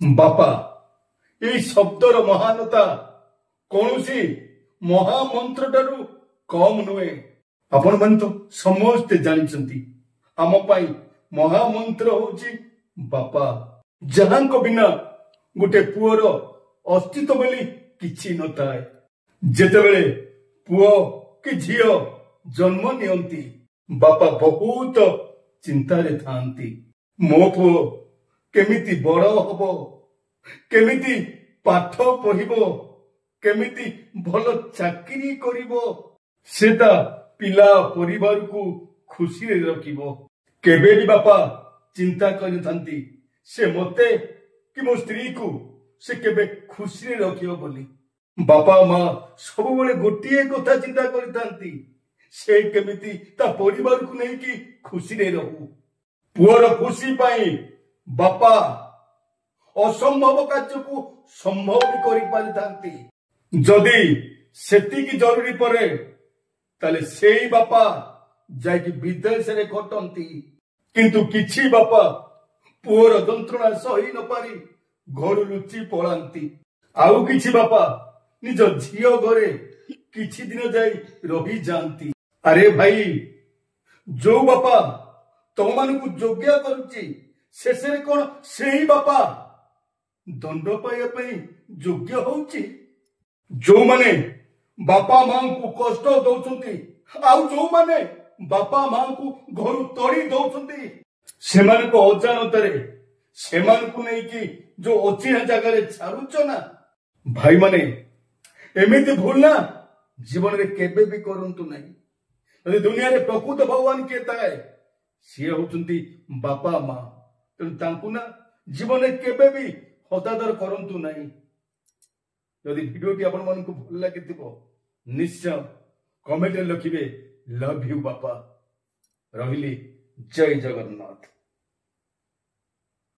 बापा ये शब्दर महानता कौन सी महामंत्र ठारू कम नुहे। आपण मन तो समस्ते जानी आम पाई महामंत्र होची बापा, जहां को बिना गोटे पुअर अस्तित्व बोली किछि न थाए। जेतेबेले पुओ कि झियो जन्म नियंती बापा बहुत चिंतारे थांती। मो पुओ केमिति बड़ हबो, केमिति पाठ पढ़िबो, केमिति भल चाकरी करिबो, सेता पिला परिवार को खुशी रे रखिबो। केबे भी बापा चिंता करि थांती से मते कि मो स्त्री को से केबे खुशी रे रखिबो बोली। बापा माँ सब बेले गोटे कथा चिंता करि थांती, से केमिति ता परिवार को नहीं कि खुशी रे रहू। पुअर खुशी पाई बापा असंभव कार्य को संभव भी करि पारि थांती। जदि सेतिकी जरूरी पड़े ताले सेई बापा जाके विदेश रे खटंती। किंतु किछि बापा पुअर जंत्रणा सही न पारी घर लुचि पलांती। आउ किछि बापा निज झियो घरे किछि दिन जाई रही जानती। अरे भाई, जो बापा तुम मान को योग्य करुची शेष कौन से बापा दंड पाइबा योग्य होउची। जो माने बापा मां को कष्ट दौचंती आउ जो माने बापा मां को घर तड़ी दौचंती, सेमान को अजानतरे सेमान को नहीं कि जो अचिन्हा जगह छाड़ुच ना। भाई माने एमिति भूल ना जीवन रे केबे भी करंतु नहीं। यदि दुनिया रे प्रकृत भगवान के ताए सी होचंती बापा मां, तेणु तांकु ना जीवन रे केबे भी हतादर करंतु नहीं। यदि वीडियोटी आपण मन को भल लागिथिबो निश्चय कमेंट रे लिखिबे लव यू बापा। रहिली जय जगन्नाथ।